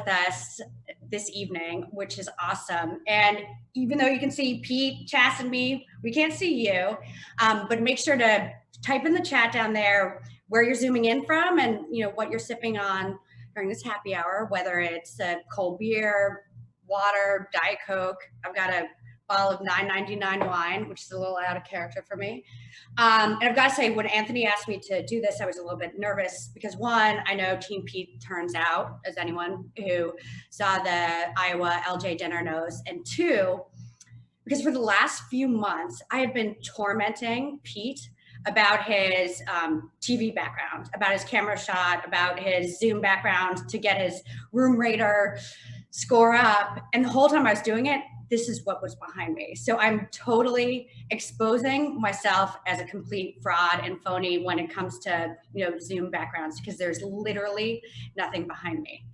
with us this evening, which is awesome. And even though you can see Pete, Chasten, me, we can't see you, but make sure to type in the chat down there where you're zooming in from and what you're sipping on during this happy hour, whether it's a cold beer, water, Diet Coke. I've got a bottle of $9.99 wine, which is a little out of character for me. And I've got to say, when Anthony asked me to do this, I was a little bit nervous because one, I know Team Pete turns out, as anyone who saw the Iowa LJ dinner knows, and two, because for the last few months, I have been tormenting Pete about his TV background, about his camera shot, about his Zoom background to get his room rater score up. And the whole time I was doing it, this is what was behind me. So I'm totally exposing myself as a complete fraud and phony when it comes to Zoom backgrounds, because there's literally nothing behind me.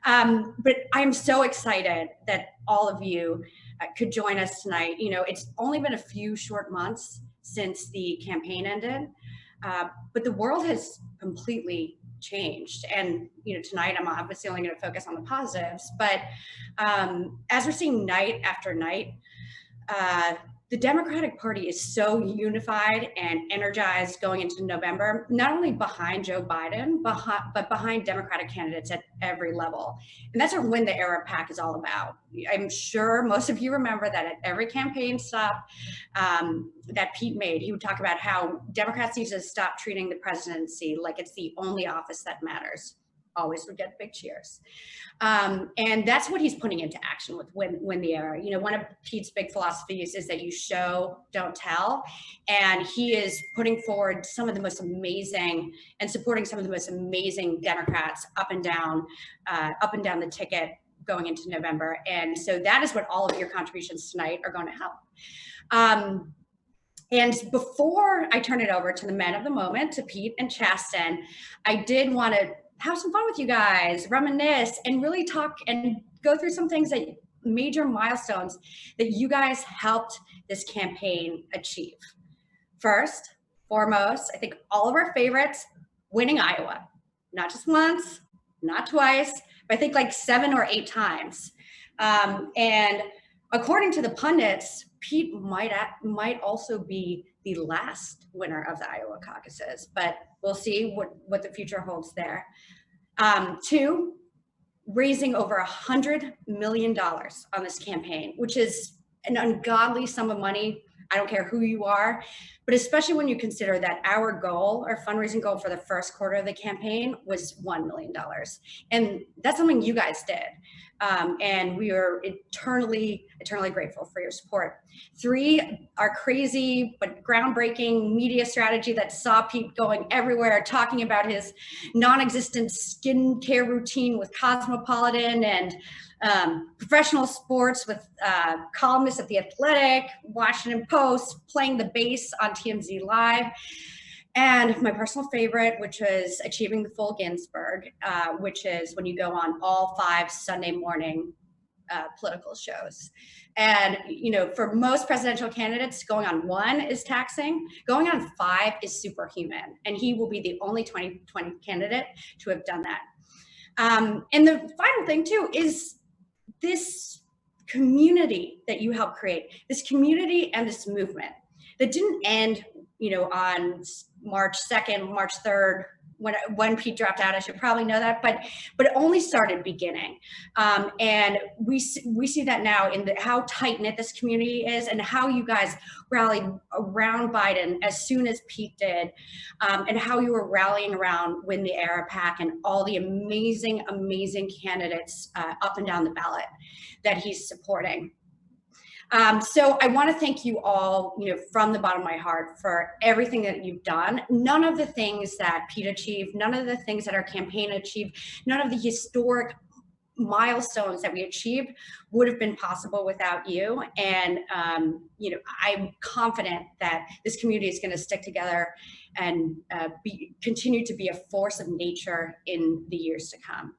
But I'm so excited that all of you could join us tonight. It's only been a few short months since the campaign ended, but the world has completely changed. And tonight I'm obviously only going to focus on the positives, but as we're seeing night after night, the Democratic Party is so unified and energized going into November, not only behind Joe Biden, but behind Democratic candidates at every level. And that's what Win the Era PAC is all about. I'm sure most of you remember that at every campaign stop that Pete made, he would talk about how Democrats need to stop treating the presidency like it's the only office that matters. Always would get big cheers. And that's what he's putting into action with Win the Era. One of Pete's big philosophies is that you show, don't tell. And he is putting forward some of the most amazing and supporting some of the most amazing Democrats up and down the ticket going into November. And so that is what all of your contributions tonight are going to help. And before I turn it over to the men of the moment, to Pete and Chasten, I did want to have some fun with you guys, reminisce, and really talk and go through some things, that major milestones that you guys helped this campaign achieve. First, foremost, I think all of our favorites, winning Iowa, not just once, not twice, but I think like 7 or 8 times. And according to the pundits, Pete might also be the last winner of the Iowa caucuses, but we'll see what the future holds there. 2, raising over $100 million on this campaign, which is an ungodly sum of money. I don't care who you are, but especially when you consider that our fundraising goal for the first quarter of the campaign was $1 million. And that's something you guys did. And we are eternally grateful for your support. 3, our crazy but groundbreaking media strategy that saw Pete going everywhere, talking about his non-existent skincare routine with Cosmopolitan and professional sports with columnists at The Athletic, Washington Post, playing the bass on TMZ Live. And my personal favorite, which was achieving the full Ginsburg, which is when you go on all 5 Sunday morning political shows. And, for most presidential candidates, going on 1 is taxing. Going on 5 is superhuman. And he will be the only 2020 candidate to have done that. And the final thing, too, is this community that you helped create, this community and this movement that didn't end, on March 2nd, March 3rd, when Pete dropped out. I should probably know that, but it only started beginning. And we see that now in how tight-knit this community is and how you guys rallied around Biden as soon as Pete did, and how you were rallying around Win the Era PAC and all the amazing, amazing candidates up and down the ballot that he's supporting. So I want to thank you all, from the bottom of my heart for everything that you've done. None of the things that Pete achieved, none of the things that our campaign achieved, none of the historic milestones that we achieved would have been possible without you. And, I'm confident that this community is going to stick together and continue to be a force of nature in the years to come.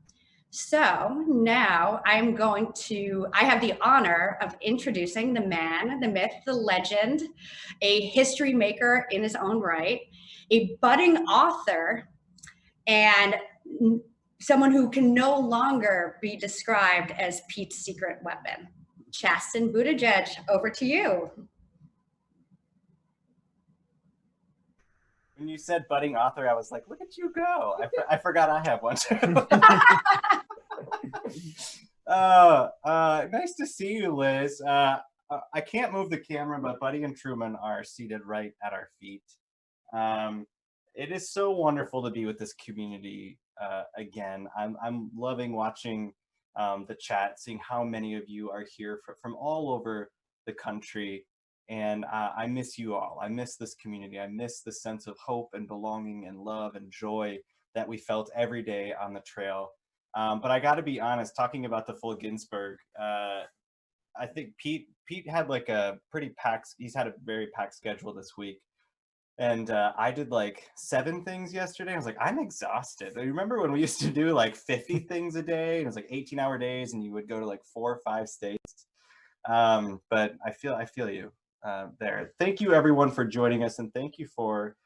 So now I have the honor of introducing the man, the myth, the legend, a history maker in his own right, a budding author, and someone who can no longer be described as Pete's secret weapon. Chasten Buttigieg, over to you. When you said budding author, I was like, look at you go. I forgot I have one too. Nice to see you, Liz. I can't move the camera, but Buddy and Truman are seated right at our feet. It is so wonderful to be with this community again. I'm loving watching the chat, seeing how many of you are here from all over the country. And I miss you all. I miss this community. I miss the sense of hope and belonging and love and joy that we felt every day on the trail. But I got to be honest, talking about the full Ginsburg, I think Pete had like a pretty packed, he's had a very packed schedule this week. And I did like 7 things yesterday. I was like, I'm exhausted. I remember when we used to do like 50 things a day, and it was like 18-hour days, and you would go to like 4 or 5 states. But I feel you there. Thank you everyone for joining us, and thank you for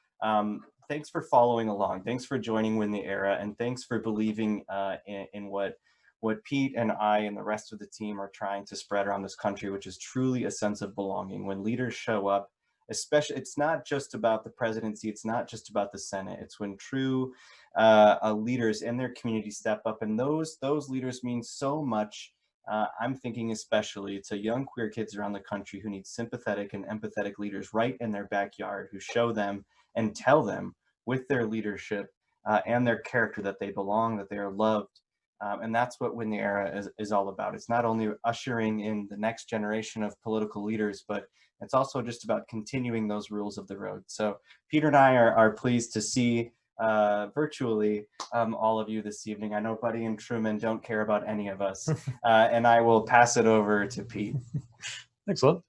thanks for following along. Thanks for joining Win the Era, and thanks for believing in what Pete and I and the rest of the team are trying to spread around this country, which is truly a sense of belonging. When leaders show up, especially, it's not just about the presidency, it's not just about the Senate, it's when true leaders in their community step up, and those leaders mean so much. I'm thinking especially to young queer kids around the country who need sympathetic and empathetic leaders right in their backyard, who show them and tell them with their leadership and their character that they belong, that they are loved. And that's what Win the Era is all about. It's not only ushering in the next generation of political leaders, but it's also just about continuing those rules of the road. So Peter and I are pleased to see virtually all of you this evening. I know Buddy and Truman don't care about any of us, and I will pass it over to Pete. Excellent.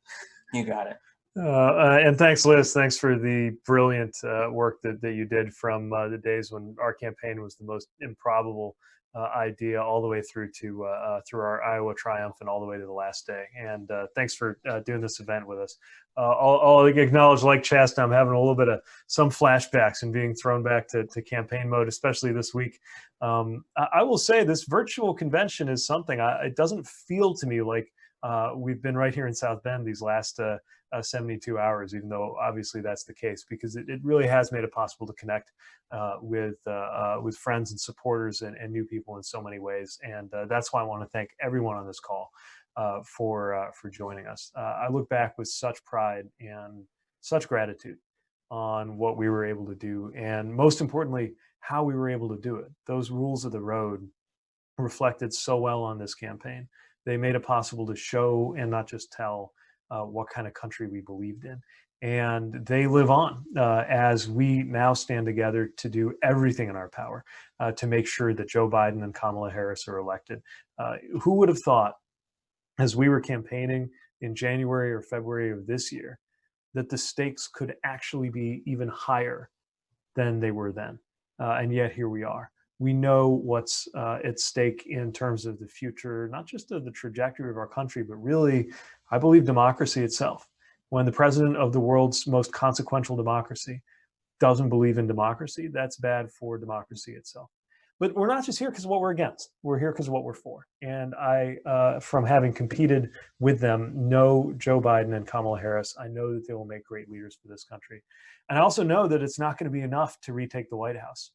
You got it. And thanks, Liz. Thanks for the brilliant work that you did from the days when our campaign was the most improbable idea, all the way through to our Iowa triumph and all the way to the last day. And thanks for doing this event with us. I'll acknowledge, like Chasten, I'm having a little bit of some flashbacks and being thrown back to campaign mode, especially this week. I will say this virtual convention is something, it doesn't feel to me like we've been right here in South Bend these last 72 hours, even though obviously that's the case, because it really has made it possible to connect with friends and supporters and new people in so many ways. And that's why I want to thank everyone on this call for joining us. I look back with such pride and such gratitude on what we were able to do, and most importantly, how we were able to do it. Those rules of the road reflected so well on this campaign. They made it possible to show and not just tell what kind of country we believed in. And they live on as we now stand together to do everything in our power to make sure that Joe Biden and Kamala Harris are elected. Who would have thought, as we were campaigning in January or February of this year, that the stakes could actually be even higher than they were then? And yet here we are. We know what's at stake in terms of the future, not just of the trajectory of our country, but really, I believe, democracy itself. When the president of the world's most consequential democracy doesn't believe in democracy, that's bad for democracy itself. But we're not just here because of what we're against. We're here because of what we're for. And I, from having competed with them, know Joe Biden and Kamala Harris. I know that they will make great leaders for this country. And I also know that it's not going to be enough to retake the White House.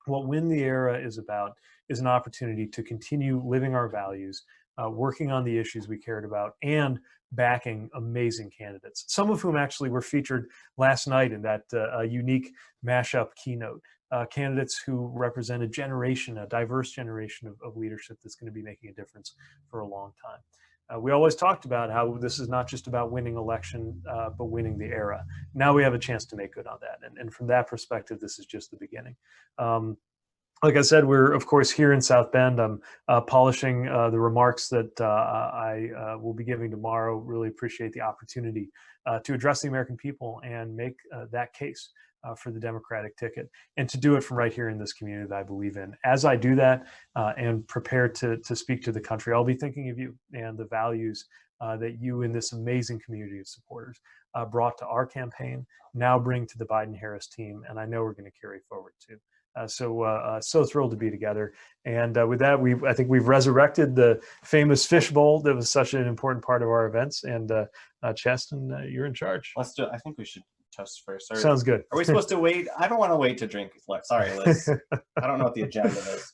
What Win the Era is about is an opportunity to continue living our values, working on the issues we cared about, and backing amazing candidates, some of whom actually were featured last night in that unique mashup keynote. Candidates who represent a generation, a diverse generation of leadership that's going to be making a difference for a long time. We always talked about how this is not just about winning election, but winning the era. Now we have a chance to make good on that. And from that perspective, this is just the beginning. Like I said, we're, of course, here in South Bend. I'm polishing the remarks that I will be giving tomorrow. Really appreciate the opportunity to address the American people and make that case for the Democratic ticket, and to do it from right here in this community that I believe in. As I do that and prepare to speak to the country, I'll be thinking of you and the values that you in this amazing community of supporters brought to our campaign, now bring to the Biden-Harris team, and I know we're going to carry forward too. So thrilled to be together. And with that, I think we've resurrected the famous fish bowl that was such an important part of our events. And Chasten, you're in charge. Let's do. I think we should toast first. Sounds good. Are we supposed to wait? I don't want to wait to drink. Sorry, Liz. I don't know what the agenda is.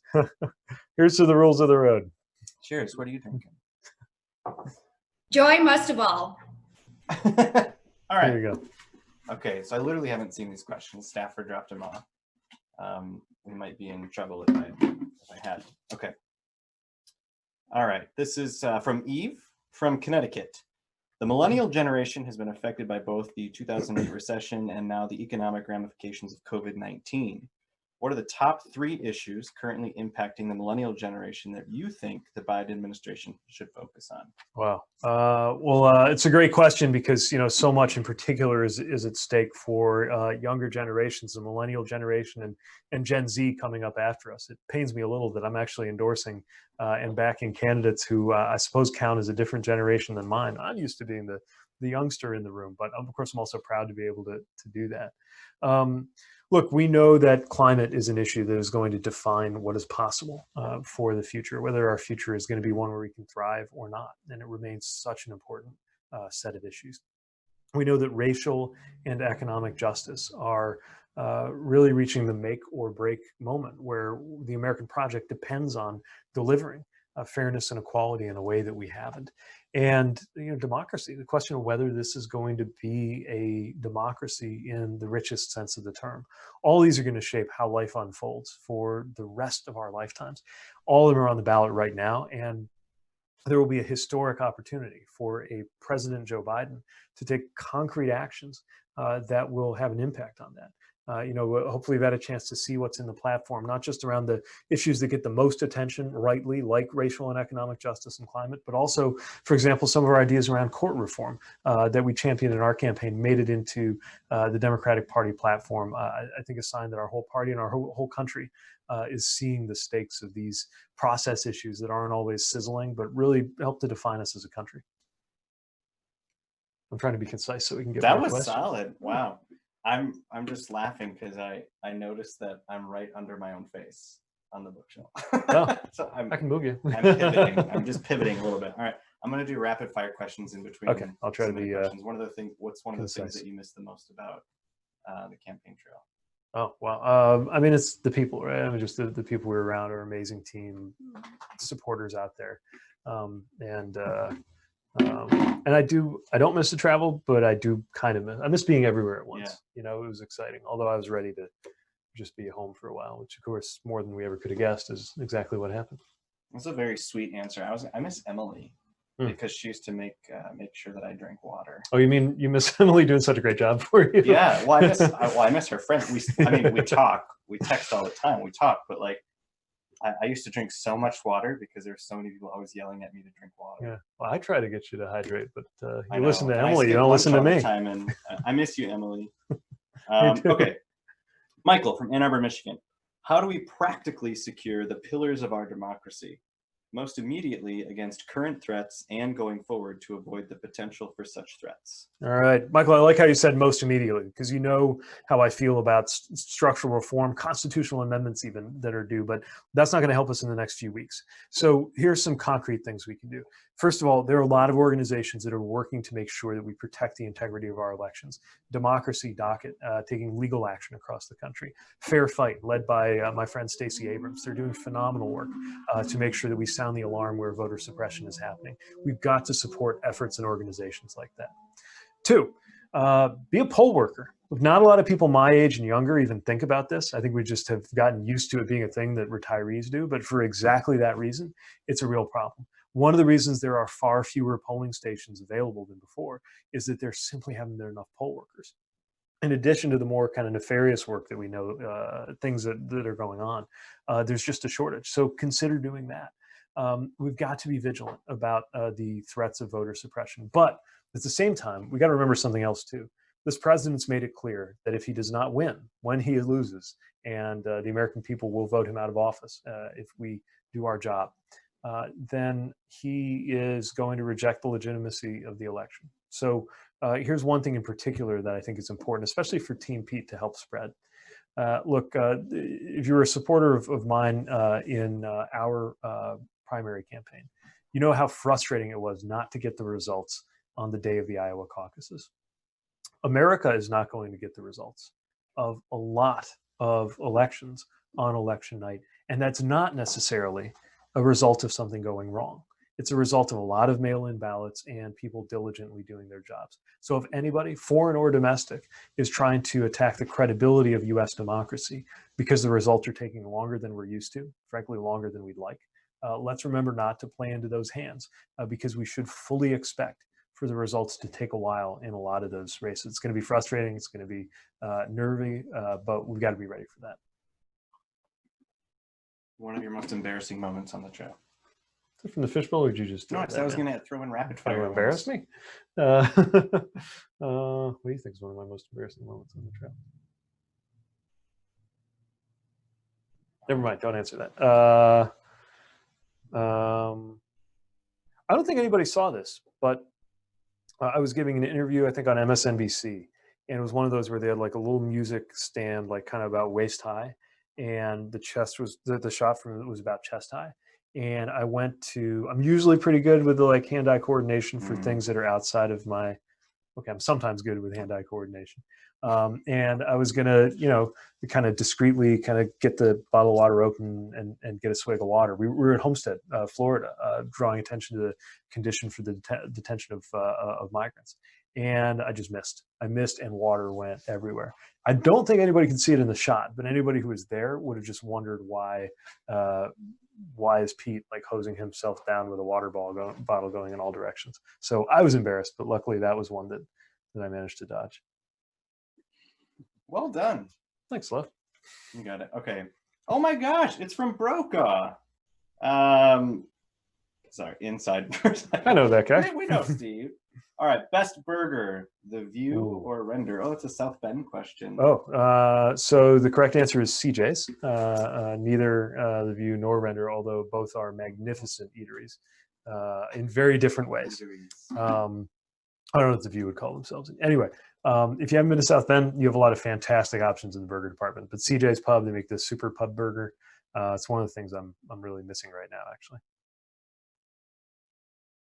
Here's to the rules of the road. Cheers. What are you drinking? Joy most of all. All right. There you go. Okay, so I literally haven't seen these questions. Stafford dropped them off. We might be in trouble if I had. Okay. All right. This is from Eve from Connecticut. The Millennial Generation has been affected by both the 2008 recession and now the economic ramifications of COVID-19. What are the top 3 issues currently impacting the Millennial Generation that you think the Biden administration should focus on? Wow. Well, it's a great question because, so much in particular is at stake for younger generations, the Millennial Generation and Gen Z coming up after us. It pains me a little that I'm actually endorsing and backing candidates who I suppose count as a different generation than mine. I'm used to being the youngster in the room, but of course, I'm also proud to be able to do that. Look, we know that climate is an issue that is going to define what is possible for the future, whether our future is going to be one where we can thrive or not. And it remains such an important set of issues. We know that racial and economic justice are really reaching the make or break moment where the American project depends on delivering fairness and equality in a way that we haven't. And democracy, the question of whether this is going to be a democracy in the richest sense of the term. All these are going to shape how life unfolds for the rest of our lifetimes. All of them are on the ballot right now, and there will be a historic opportunity for a President Joe Biden to take concrete actions that will have an impact on that. Hopefully we've had a chance to see what's in the platform, not just around the issues that get the most attention rightly, like racial and economic justice and climate, but also, for example, some of our ideas around court reform that we championed in our campaign made it into the Democratic Party platform. I think a sign that our whole party and our whole country is seeing the stakes of these process issues that aren't always sizzling, but really help to define us as a country. I'm trying to be concise so we can get that more was questions. Solid. Wow. I'm just laughing because I noticed that I'm right under my own face on the bookshelf. Oh, So I can move you. I'm pivoting. I'm just pivoting a little bit. All right, I'm going to do rapid fire questions in between. Okay, I'll try to be questions. What's one of the things concise. that you miss the most about the campaign trail? Oh, wow. I mean, it's the people, right? I mean, just the people we're around are an amazing team, supporters out there. And I don't miss the travel, but I do kind of I miss being everywhere at once. Yeah. It was exciting. Although I was ready to just be home for a while, which of course, more than we ever could have guessed is exactly what happened. That's a very sweet answer. I miss Emily because she used to make sure that I drank water. Oh, you mean you miss Emily doing such a great job for you? Yeah. Well, I miss her friends. We talk, we text all the time. We talk, but like, I used to drink so much water because there were so many people always yelling at me to drink water. Yeah. Well, I try to get you to hydrate, but you know. listen to And Emily. You don't listen to me. And I miss you, Emily. Okay. Michael from Ann Arbor, Michigan. How do we practically secure the pillars of our democracy, most immediately against current threats and going forward to avoid the potential for such threats? All right, Michael, I like how you said most immediately, because you know how I feel about structural reform, constitutional amendments even that are due, but that's not going to help us in the next few weeks. So here's some concrete things we can do. First of all, there are a lot of organizations that are working to make sure that we protect the integrity of our elections. Democracy Docket, taking legal action across the country. Fair Fight, led by my friend Stacey Abrams. They're doing phenomenal work to make sure that we sound the alarm where voter suppression is happening. We've got to support efforts and organizations like that. 2, be a poll worker. Not a lot of people my age and younger even think about this. I think we just have gotten used to it being a thing that retirees do, but for exactly that reason, it's a real problem. One of the reasons there are far fewer polling stations available than before is that there simply haven't been enough poll workers. In addition to the more kind of nefarious work that we know, things that are going on, there's just a shortage. So consider doing that. We've got to be vigilant about the threats of voter suppression. But at the same time, we got to remember something else too. This president's made it clear that if he does not win, when he loses, and the American people will vote him out of office if we do our job, then he is going to reject the legitimacy of the election. So here's one thing in particular that I think is important, especially for Team Pete to help spread. Look, if you were a supporter of mine in our primary campaign, you know how frustrating it was not to get the results on the day of the Iowa caucuses. America is not going to get the results of a lot of elections on election night. And that's not necessarily a result of something going wrong. It's a result of a lot of mail-in ballots and people diligently doing their jobs. So if anybody, foreign or domestic, is trying to attack the credibility of US democracy because the results are taking longer than we're used to, frankly, longer than we'd like, let's remember not to play into those hands because we should fully expect for the results to take a while in a lot of those races. It's going to be frustrating. It's going to be nervy, but we've got to be ready for that. One of your most embarrassing moments on the trail? From the fishbowl, or did you just? No, I was going to throw in rapid fire. Embarrass me? What do you think is one of my most embarrassing moments on the trail? Never mind. Don't answer that. I don't think anybody saw this, but I was giving an interview, I think, on MSNBC, and it was one of those where they had like a little music stand, like kind of about waist high, and the chest was the shot from it was about chest high. And I went to, I'm usually pretty good with the like hand-eye coordination for things that are outside of my, okay, I'm sometimes good with hand-eye coordination. And I was gonna, you know, kind of discreetly kind of get the bottle of water open and get a swig of water. We were at Homestead, Florida, drawing attention to the condition for the detention of migrants. And I just missed. I missed, and water went everywhere. I don't think anybody could see it in the shot, but anybody who was there would have just wondered why is Pete like hosing himself down with a water bottle going in all directions. So I was embarrassed, but luckily that was one that I managed to dodge. Well done. Thanks, love. You got it. Okay. Oh my gosh, it's from Brokaw. Sorry, inside person. I know that guy. We know Steve. All right, best burger, The View Ooh. or Render? Oh, it's a South Bend question. Oh, so the correct answer is CJ's. Neither The View nor Render, although both are magnificent eateries in very different ways. I don't know what The View would call themselves. Anyway, if you haven't been to South Bend, you have a lot of fantastic options in the burger department. But CJ's Pub, they make this super pub burger. It's one of the things I'm really missing right now, actually.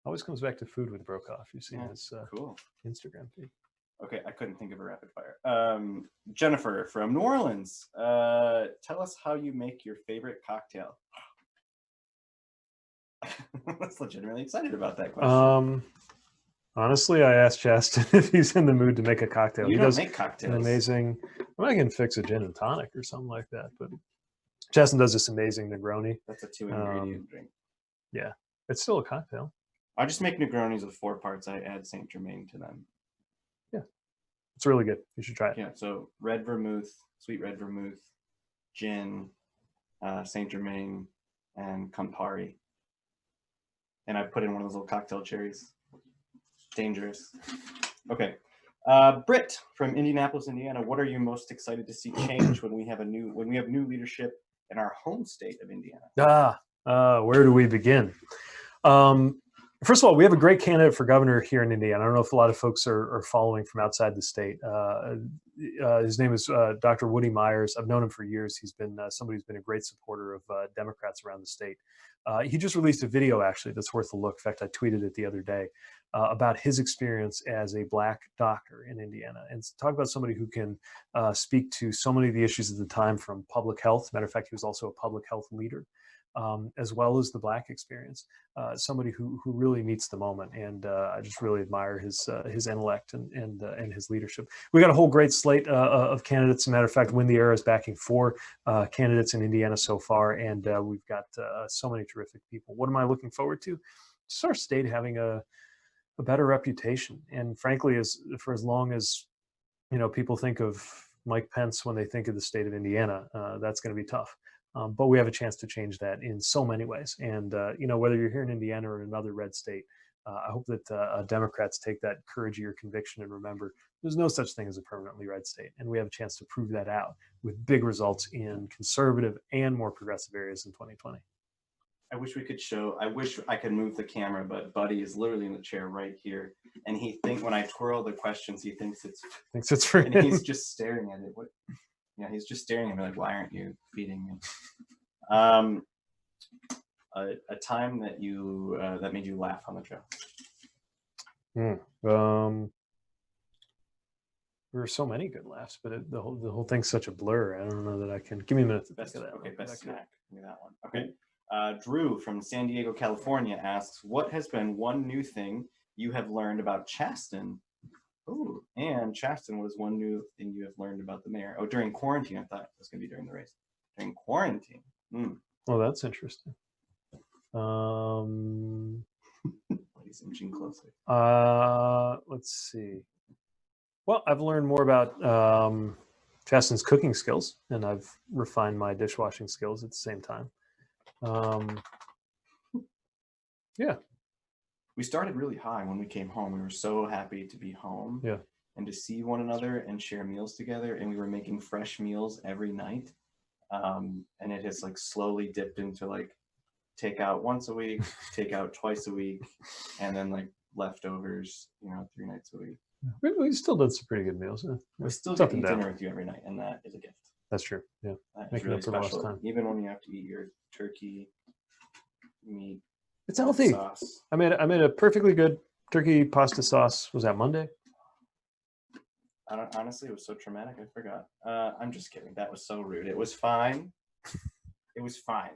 Always comes back to food with Brokaw, if you've seen his cool Instagram feed. Okay, I couldn't think of a rapid fire. Jennifer from New Orleans, tell us how you make your favorite cocktail. That's legitimately excited about that question. Honestly, I asked Chasten if he's in the mood to make a cocktail. You he don't does make cocktails. an amazing. I can fix a gin and tonic or something like that. But Chasten does this amazing Negroni. That's a 2-ingredient drink. Yeah, it's still a cocktail. I just make Negronis with 4 parts. I add Saint Germain to them. Yeah, it's really good. You should try it. Yeah, so red vermouth, sweet red vermouth, gin, Saint Germain, and Campari. And I put in one of those little cocktail cherries. Dangerous. Okay. Britt from Indianapolis, Indiana. What are you most excited to see change when we have new leadership in our home state of Indiana? Where do we begin? First of all, we have a great candidate for governor here in Indiana. I don't know if a lot of folks are following from outside the state. His name is Dr. Woody Myers. I've known him for years. He's been somebody who's been a great supporter of Democrats around the state. He just released a video, actually, that's worth a look. In fact, I tweeted it the other day about his experience as a Black doctor in Indiana. And talk about somebody who can speak to so many of the issues of the time, from public health. Matter of fact, he was also a public health leader. As well as the Black experience, somebody who really meets the moment, and I just really admire his intellect and his leadership. We got a whole great slate of candidates. As a matter of fact, Win the Era is backing 4 candidates in Indiana so far, and we've got so many terrific people. What am I looking forward to? Just our state having a better reputation, and frankly, for as long as people think of Mike Pence when they think of the state of Indiana, that's going to be tough. But we have a chance to change that in so many ways. And, whether you're here in Indiana or in another red state, I hope that Democrats take that courage of your conviction and remember there's no such thing as a permanently red state. And we have a chance to prove that out with big results in conservative and more progressive areas in 2020. I wish I could move the camera, but Buddy is literally in the chair right here. And when I twirl the questions, he thinks it's for and him. He's just staring at it. Yeah, he's just staring at me like, why aren't you feeding me? A time that you that made you laugh on the show. There were so many good laughs, but the whole thing's such a blur. I don't know that I can. Give me a minute to think of that. Okay, best snack. Give me that one. Okay. Drew from San Diego, California asks, what has been one new thing you have learned about Chasten? Oh, and Chasten was one new thing you have learned about the mayor. Oh, during quarantine. I thought it was going to be during the race. During quarantine. Oh, that's interesting. He's inching closer. Let's see. Well, I've learned more about Chasten's cooking skills, and I've refined my dishwashing skills at the same time. Yeah. We started really high when we came home. We were so happy to be home. Yeah. And to see one another and share meals together. And we were making fresh meals every night. And it has like slowly dipped into like takeout once a week, takeout twice a week, and then like leftovers, 3 nights a week. We still did some pretty good meals. We still get to eat dinner with you every night, and that is a gift. That's true. Yeah. That's really special. Even when you have to eat your turkey meat. It's healthy. Sauce. I made a perfectly good turkey pasta sauce. Was that Monday? Honestly, it was so traumatic, I forgot. I'm just kidding. That was so rude. It was fine. It was fine.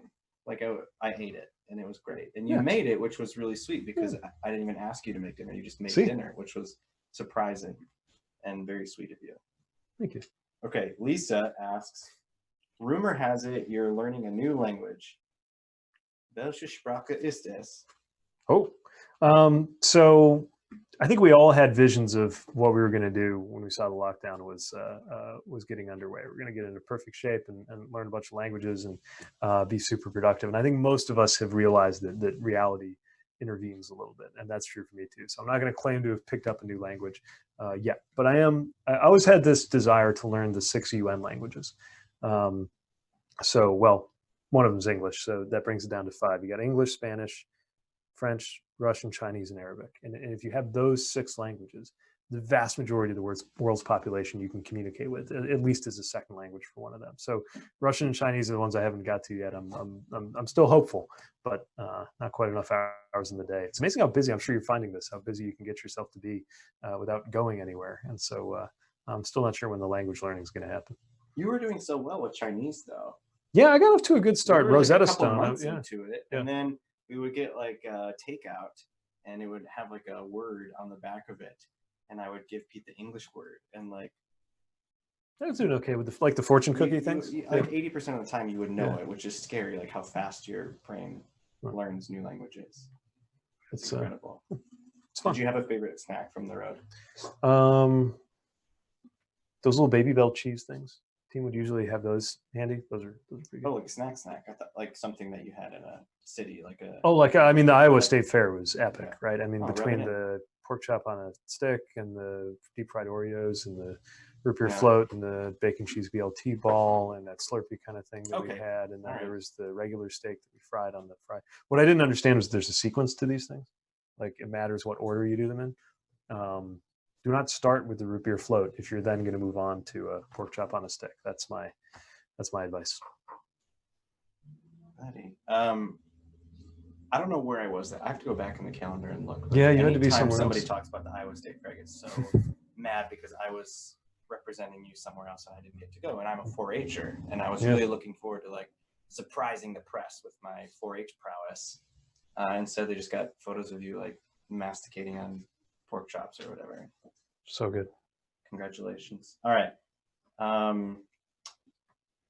Like I ate it, and it was great. And you made it, which was really sweet because I didn't even ask you to make dinner. You just made dinner, which was surprising and very sweet of you. Thank you. Okay, Lisa asks, rumor has it you're learning a new language. Welche Sprache ist es? Oh, so I think we all had visions of what we were going to do when we saw the lockdown was getting underway. We're going to get into perfect shape and learn a bunch of languages and be super productive. And I think most of us have realized that reality intervenes a little bit, and that's true for me too. So I'm not going to claim to have picked up a new language yet, but I always had this desire to learn the 6 UN languages. One of them is English, so that brings it down to 5. You got English, Spanish, French, Russian, Chinese, and Arabic. And if you have those 6 languages, the vast majority of the world's population you can communicate with, at least as a second language for one of them. So Russian and Chinese are the ones I haven't got to yet. I'm still hopeful, but not quite enough hours in the day. It's amazing how busy, I'm sure you're finding this, how busy you can get yourself to be without going anywhere. And so I'm still not sure when the language learning is going to happen. You were doing so well with Chinese, though. Yeah, I got off to a good start. We were Rosetta like a couple Stone. Months into it, and then we would get like a takeout, and it would have like a word on the back of it, and I would give Pete the English word, and like I was doing okay with the fortune cookie things. Like 80% of the time, you would know it, which is scary. Like how fast your brain learns new languages. It's incredible. It's fun. Did you have a favorite snack from the road? Those little Baby Bell cheese things. Team would usually have those handy. Those are pretty good. Oh, like a snack. I thought like something that you had in a city, like a. Oh, the Iowa State Fair was epic, right? I mean, between the pork chop on a stick and the deep fried Oreos and the root beer float and the bacon cheese BLT ball and that Slurpee kind of thing that we had, and then there was the regular steak that we fried on the fry. What I didn't understand was there's a sequence to these things. Like it matters what order you do them in. Do not start with the root beer float if you're then going to move on to a pork chop on a stick. That's my advice. Buddy, I don't know where I was. I have to go back in the calendar and look. Yeah, you had to be somewhere somebody else. Talks about the Iowa State Fair, I get so mad because I was representing you somewhere else and I didn't get to go. And I'm a 4-H'er, and I was really looking forward to like surprising the press with my 4-H prowess. Instead, they just got photos of you like masticating on pork chops or whatever. So good. Congratulations. All right.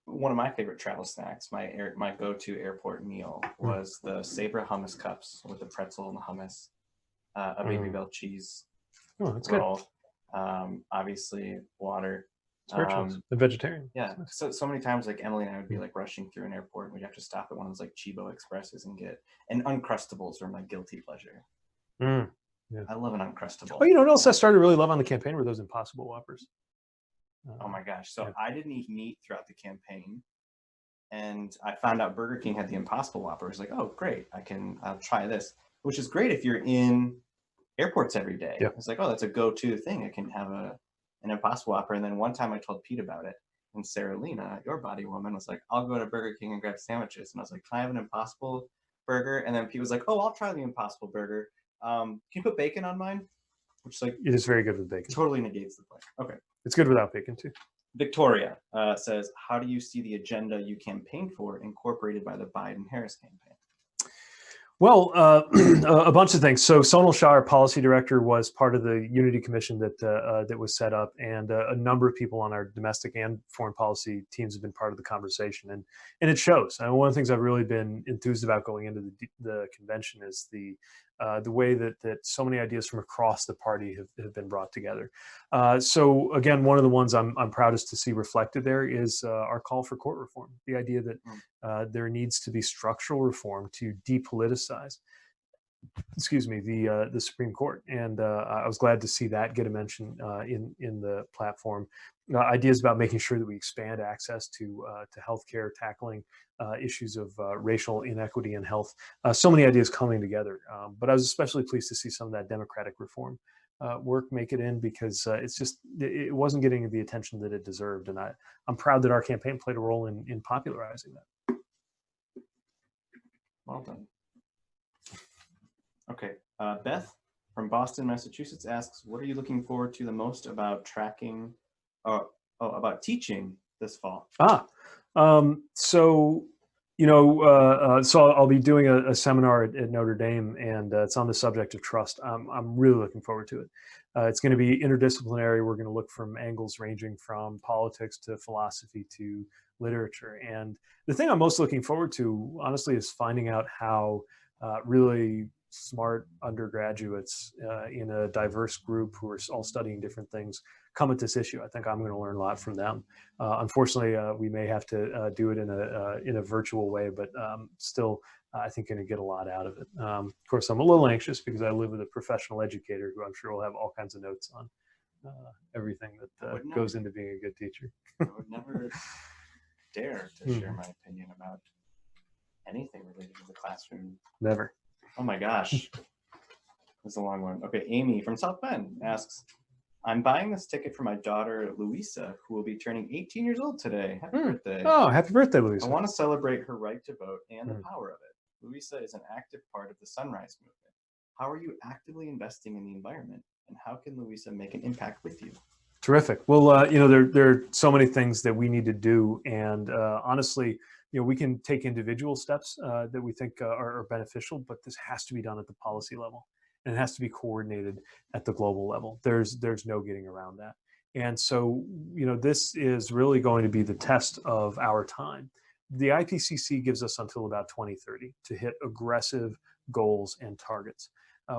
One of my favorite travel snacks, my go-to airport meal was the Sabra hummus cups with the pretzel and the hummus, a Baby Bell cheese roll, obviously water. The vegetarian. Yeah. So many times like Emily and I would be like rushing through an airport and we'd have to stop at one of those like Chibo Expresses and Uncrustables are my guilty pleasure. Yeah. I love an Uncrustable. Oh, you know what else I started to really love on the campaign were those Impossible Whoppers. Oh my gosh. So I didn't eat meat throughout the campaign. And I found out Burger King had the Impossible Whopper. I was like, oh, great. I'll try this, which is great if you're in airports every day. Yeah. It's like, oh, that's a go-to thing. I can have an Impossible Whopper. And then one time I told Pete about it. And Sarah Lena, your body woman, was like, I'll go to Burger King and grab sandwiches. And I was like, can I have an Impossible Burger? And then Pete was like, oh, I'll try the Impossible Burger. Can you put bacon on mine? Which like It is very good with bacon. totally negates the point. Okay. It's good without bacon too. Victoria says, how do you see the agenda you campaigned for incorporated by the Biden-Harris campaign? Well, a bunch of things. So Sonal Shah, our policy director, was part of the Unity Commission that was set up, and a number of people on our domestic and foreign policy teams have been part of the conversation, and it shows. And one of the things I've really been enthused about going into the convention is the way that so many ideas from across the party have been brought together. So again, one of the ones I'm proudest to see reflected there is our call for court reform. The idea that there needs to be structural reform to depoliticize, the Supreme Court, and I was glad to see that get a mention in the platform. Ideas about making sure that we expand access to healthcare, tackling issues of racial inequity in health. So many ideas coming together, but I was especially pleased to see some of that democratic reform work make it in, because it wasn't getting the attention that it deserved, and I'm proud that our campaign played a role in popularizing that. Well done. Okay, Beth from Boston, Massachusetts asks, what are you looking forward to the most about about teaching this fall? So I'll be doing a seminar at Notre Dame, and it's on the subject of trust. I'm really looking forward to it. It's going to be interdisciplinary. We're going to look from angles ranging from politics to philosophy to literature. And the thing I'm most looking forward to, honestly, is finding out how really smart undergraduates in a diverse group who are all studying different things come at this issue. I think I'm going to learn a lot from them. Unfortunately, we may have to do it in a virtual way, but still, I think going to get a lot out of it. Of course, I'm a little anxious because I live with a professional educator who I'm sure will have all kinds of notes on everything that goes into being a good teacher. I would never dare to share my opinion about anything related to the classroom. Never. Oh my gosh. That's a long one. Okay, Amy from South Bend asks, I'm buying this ticket for my daughter, Louisa, who will be turning 18 years old today. Happy birthday. Oh, happy birthday, Louisa. I want to celebrate her right to vote and the power of it. Louisa is an active part of the Sunrise Movement. How are you actively investing in the environment, and how can Louisa make an impact with you? Terrific. Well, there are so many things that we need to do, and honestly, we can take individual steps that we think are beneficial, but this has to be done at the policy level, and it has to be coordinated at the global level. There's no getting around that. And so, this is really going to be the test of our time. The IPCC gives us until about 2030 to hit aggressive goals and targets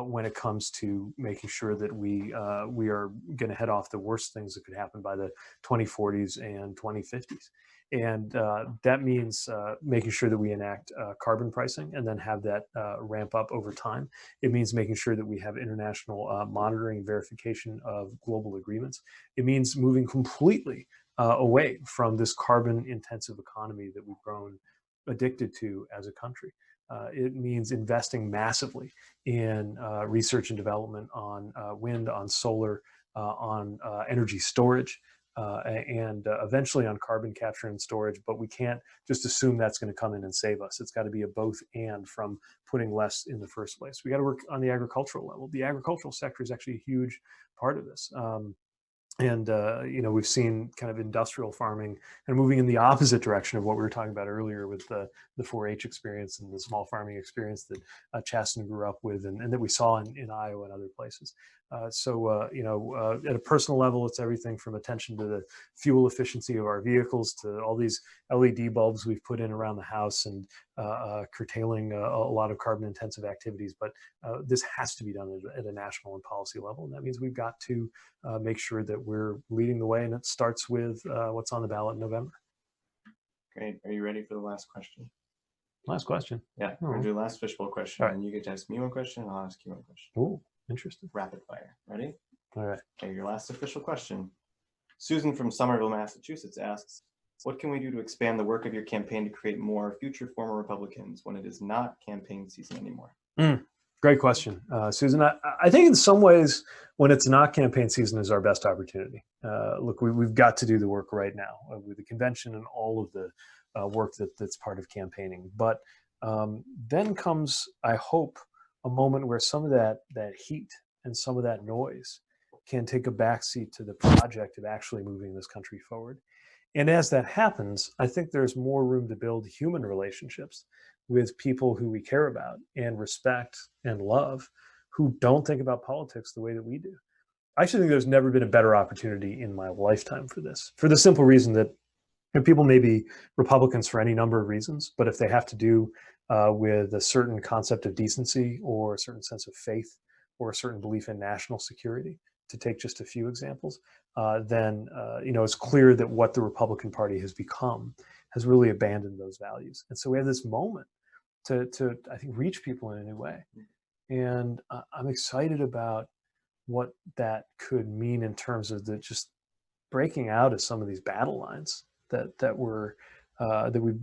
when it comes to making sure that we are going to head off the worst things that could happen by the 2040s and 2050s. And that means making sure that we enact carbon pricing and then have that ramp up over time. It means making sure that we have international monitoring and verification of global agreements. It means moving completely away from this carbon intensive economy that we've grown addicted to as a country. It means investing massively in research and development on wind, on solar, on energy storage, and eventually on carbon capture and storage. But we can't just assume that's going to come in and save us. It's got to be a both and from putting less in the first place. We got to work on the agricultural level. The agricultural sector is actually a huge part of this. And we've seen kind of industrial farming and moving in the opposite direction of what we were talking about earlier with the 4-H experience and the small farming experience that Chasten grew up with, and that we saw in Iowa and other places. At a personal level, it's everything from attention to the fuel efficiency of our vehicles to all these LED bulbs we've put in around the house and curtailing a lot of carbon intensive activities. But this has to be done at a national and policy level. And that means we've got to make sure that we're leading the way. And it starts with what's on the ballot in November. Great. Are you ready for the last question? Last question. Yeah, we're going to do the last fishbowl question. All right. And you get to ask me one question, and I'll ask you one question. Oh, interesting. Rapid fire. Ready? All right. Okay, your last official question. Susan from Somerville, Massachusetts asks, what can we do to expand the work of your campaign to create more future former Republicans when it is not campaign season anymore? Great question, Susan. I think in some ways when it's not campaign season is our best opportunity. Look, we've got to do the work right now with the convention and all of the work that's part of campaigning. But then comes, I hope, a moment where some of that heat and some of that noise can take a backseat to the project of actually moving this country forward. And as that happens, I think there's more room to build human relationships with people who we care about and respect and love, who don't think about politics the way that we do. I actually think there's never been a better opportunity in my lifetime for this, for the simple reason that people may be Republicans for any number of reasons, but if they have to do with a certain concept of decency or a certain sense of faith or a certain belief in national security, to take just a few examples, then it's clear that what the Republican Party has become has really abandoned those values. And so we have this moment to I think, reach people in a new way. And I'm excited about what that could mean in terms of the just breaking out of some of these battle lines that we've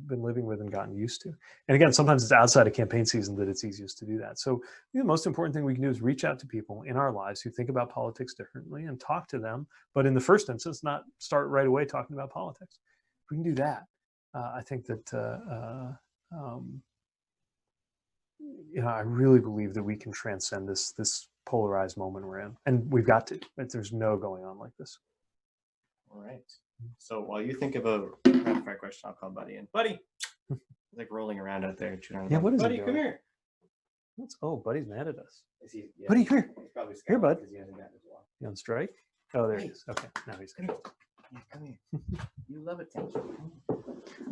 been living with and gotten used to. And again, sometimes it's outside of campaign season that it's easiest to do that. So the most important thing we can do is reach out to people in our lives who think about politics differently and talk to them. But in the first instance, not start right away talking about politics. If we can do that, I think that I really believe that we can transcend this polarized moment we're in, and we've got to. There's no going on like this. All right. So while you think of a rapid fire question, I'll call Buddy in. Buddy, like rolling around out there. Yeah, what is Buddy, he come doing? here. Buddy's mad at us. Is he? Yeah. Buddy, come here. He's probably Here, bud. because he hasn't gotten his walk. You on strike? Oh, there he is. Okay, now he's Come good. here. Come here. You love attention.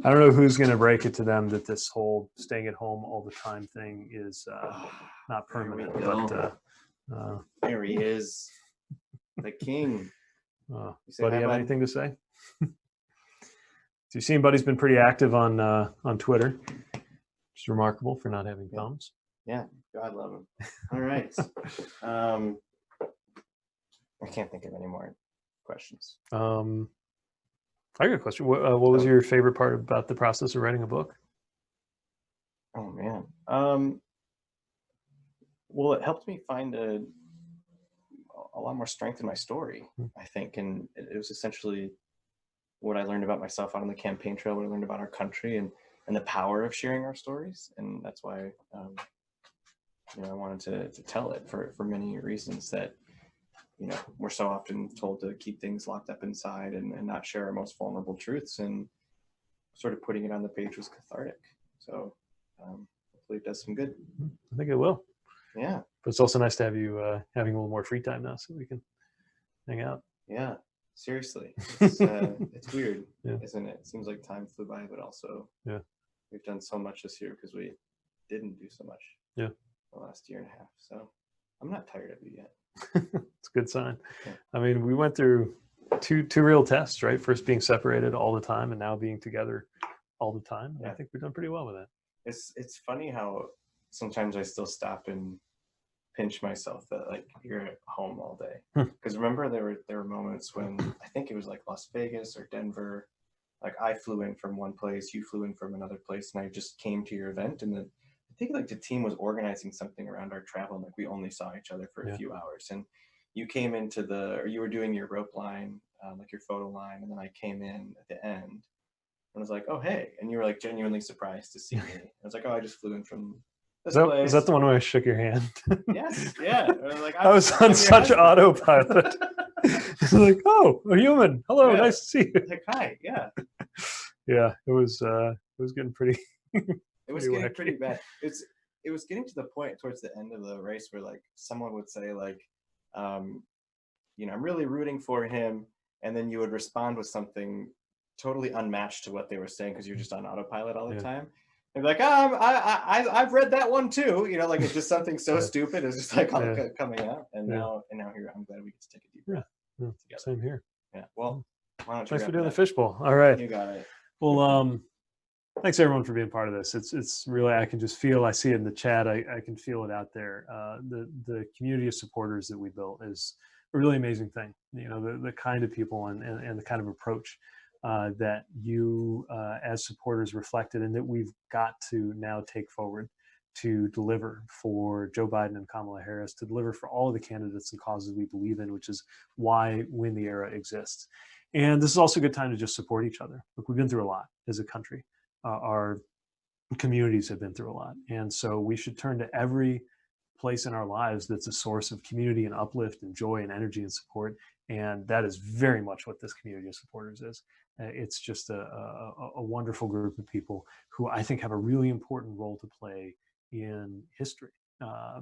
I don't know who's going to break it to them that this whole staying at home all the time thing is not There we permanent. go. But There he is, the king. you say Buddy, hi, have bud? anything to say? So you've seen Buddy's been pretty active on Twitter, which is remarkable for not having thumbs. Yeah, God love him. All right. I can't think of any more questions. I got a question. What was your favorite part about the process of writing a book? Oh man. Well, it helped me find a lot more strength in my story, I think, and it was essentially what I learned about myself out on the campaign trail, what I learned about our country, and the power of sharing our stories, and that's why I wanted to tell it for many reasons. That we're so often told to keep things locked up inside and not share our most vulnerable truths, and sort of putting it on the page was cathartic. So hopefully it does some good. I think it will. Yeah. But it's also nice to have you having a little more free time now, so we can hang out. Yeah. Seriously, it's weird, Yeah. isn't it? It seems like time flew by, but also we've done so much this year because we didn't do so much the last year and a half. So I'm not tired of you yet. It's a good sign. Yeah. I mean, we went through two real tests, right? First being separated all the time, and now being together all the time. Yeah. I think we've done pretty well with that. It's funny how sometimes I still stop and pinch myself that like you're at home all day. Because remember there were moments when I think it was like Las Vegas or Denver, like I flew in from one place, you flew in from another place, and I just came to your event, and I think like the team was organizing something around our travel, and like we only saw each other for a few hours, and you came into or you were doing your rope line, like your photo line, and then I came in at the end and was like, oh hey, and you were like genuinely surprised to see me. I was like, oh, I just flew in from this place. Is that the one where I shook your hand? Yes, yeah. I was on such autopilot. It's like, oh, a human. Hello, nice to see you. Like, hi, yeah. Yeah, it was getting pretty. It was getting pretty bad. It was getting to the point towards the end of the race where like someone would say like, I'm really rooting for him, and then you would respond with something totally unmatched to what they were saying because you're just on autopilot all the time. They'd be like, I've read that one too. Like it's just something so stupid. It's just like coming out, and now here I'm glad we get to take a deep breath together. Same here. Yeah. Well, why don't you thanks for doing the fishbowl. All right. You got it. Well, thanks everyone for being part of this. It's really, I can just feel, I see it in the chat. I can feel it out there. The community of supporters that we built is a really amazing thing. The kind of people and the kind of approach that you as supporters reflected and that we've got to now take forward to deliver for Joe Biden and Kamala Harris, to deliver for all of the candidates and causes we believe in, which is why Win the Era exists. And this is also a good time to just support each other. Look, we've been through a lot as a country. Our communities have been through a lot. And so we should turn to every place in our lives that's a source of community and uplift and joy and energy and support. And that is very much what this community of supporters is. It's just a wonderful group of people who I think have a really important role to play in history,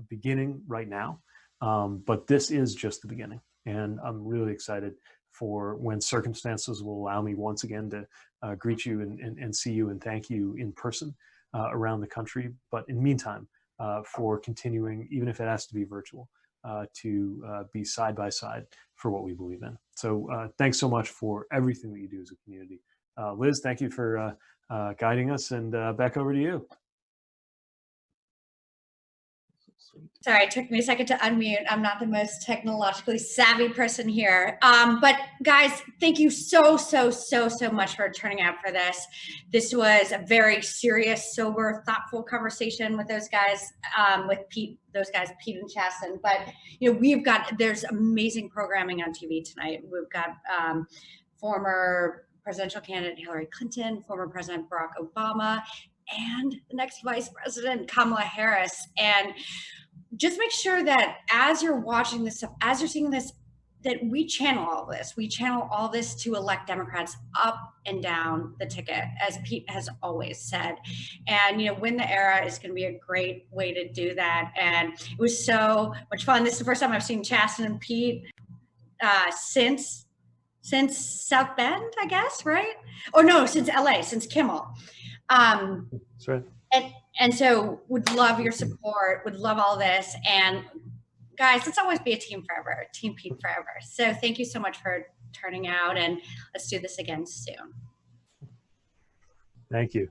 beginning right now. But this is just the beginning. And I'm really excited for when circumstances will allow me once again to greet you and see you and thank you in person around the country. But in the meantime, for continuing, even if it has to be virtual, to be side by side for what we believe in. So thanks so much for everything that you do as a community. Liz, thank you for guiding us, and back over to you. Sorry, it took me a second to unmute. I'm not the most technologically savvy person here. But guys, thank you so much for turning out for this. This was a very serious, sober, thoughtful conversation with those guys, Pete and Chasten. But there's amazing programming on TV tonight. We've got former presidential candidate Hillary Clinton, former President Barack Obama, and the next Vice President Kamala Harris. And just make sure that as you're watching this stuff, as you're seeing this, that we channel all this. We channel all this to elect Democrats up and down the ticket, as Pete has always said. And, Win the Era is going to be a great way to do that. And it was so much fun. This is the first time I've seen Chasten and Pete since South Bend, I guess, right? Or no, since LA, since Kimmel. That's right. And so would love your support, would love all this. And guys, let's always be a team forever, Team Pete forever. So thank you so much for turning out, and let's do this again soon. Thank you.